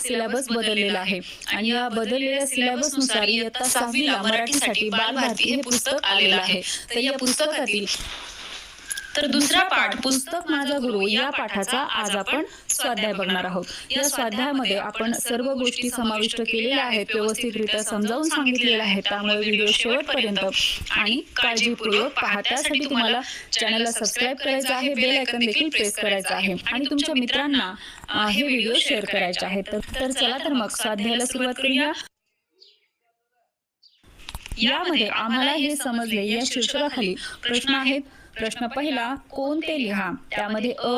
Syllabus बदललेला आहे आणि या बदललेल्या सिलेबसनुसार इयत्ता 6वीला मराठीसाठी बालभारती हे पुस्तक आलेलं आहे। तर या पुस्तकातील दुसरा पाठ पुस्तक माझा गुरु या पाठाचा आज आपण स्वाध्याय बघणार आहोत। या स्वाध्यायामध्ये आपण सर्व गोष्टी समाविष्ट केलेल्या आहेत, व्यवस्थितरित्या समजावून सांगितलेल्या आहेत। त्यामुळे व्हिडिओ शेवटपर्यंत आणि काळजीपूर्वक पहा। त्यासाठी तुम्हाला चॅनलला सबस्क्राइब करायचं आहे, बेल आयकॉन देखील प्रेस करायचं आहे आणि तुमच्या मित्रांना हे व्हिडिओ शेअर करायचे आहेत। तर चला तर मग स्वाध्यायाला सुरुवात करूया। यामध्ये आम्हाला हे समजले या शीर्षकाखाली प्रश्न आहेत। प्रश्न पहिला, कोणते लिहा। त्यामध्ये अ,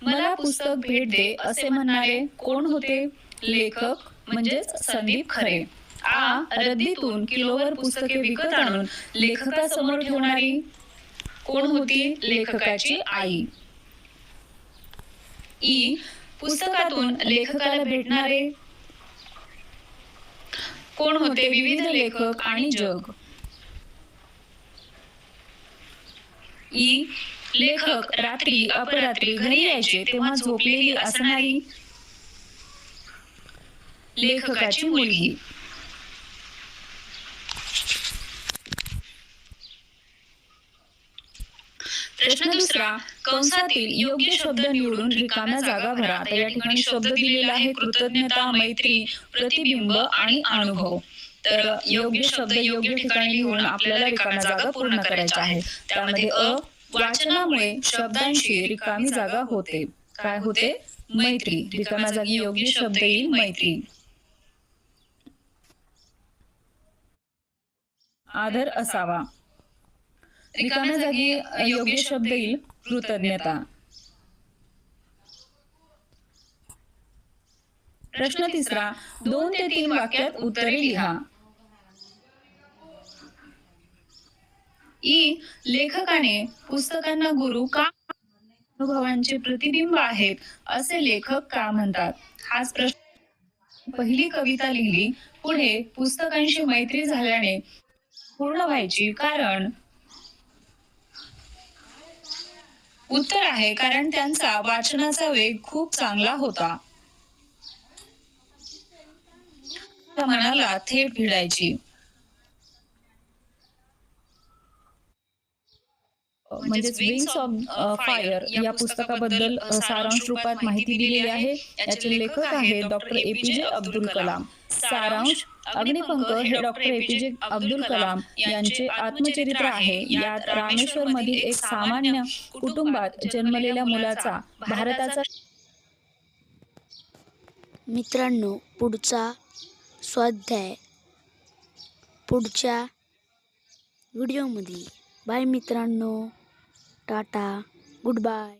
मला पुस्तक भेट दे असे म्हणणारे कोण होते? लेखक म्हणजेच संदीप खरे। आ, रद्दीतून किलोवर पुस्तके विकत आणून लेखकासमोर ठेवणारी कोण होती? लेखकाची आई। ई, पुस्तकातून लेखकाला भेटणारे कोण होते? विविध लेखक आणि जग। ई, लेखक रात्री अपरात्री घरी यायचे तेव्हा झोपलेली असणारी लेखकाची मुलगी। प्रश्न दुसरा, कंसातील योग्य शब्द निवडून रिकाम्या जागा भरा। तर या ठिकाणी शब्द दिलेला आहे कृतज्ञता, मैत्री, प्रतिबिंब आणि अनुभव। तर योग्य शब्द योग्य ठिकाणी लिहून आपल्याला रिकाम्या जागा पूर्ण करायच्या आहेत। त्यामध्ये अ, वाचनामुळे शब्दांची रिकामी जागा होते। काय होते? मैत्री। रिकाम्या जागी योग्य शब्द येईल मैत्री। आदर असावा। रिकाम्या जागी योग्य शब्द येईल कृतज्ञता। प्रश्न तिसरा, 2 ते 3 वाक्यात उत्तरे लिहा। ई, लेखकाने पुस्तकांना गुरु का अनुभवांचे प्रतिबिंब आहेत असे लेखक का म्हणतात? हाच प्रश्न। पहिली कविता लिहिली, पुढे पुस्तकांशी मैत्री झाल्याने पूर्ण व्हायची, कारण उत्तर आहे कारण त्यांचा वाचनाचा वेग खूप चांगला होता। मनाला थेट भिडायची। म्हणजेच विंग्स ऑफ फायर या पुस्तकाबद्दल सारांश रूपात माहिती दिलेली आहे। याचे लेखक आहेत डॉक्टर APJ अब्दुल कलाम। सारांश, अग्निपंख हे डॉक्टर APJ अब्दुल कलाम यांचे आत्मचरित्र आहे। यात रामेश्वर मधील एक सामान्य कुटुंबात जन्मलेल्या मुलाचा भारताचा मित्रांनो, पुढचा स्वाध्याय पुढच्या व्हिडिओमध्ये। बाय मित्रांनो, टाटा, गुड बाय।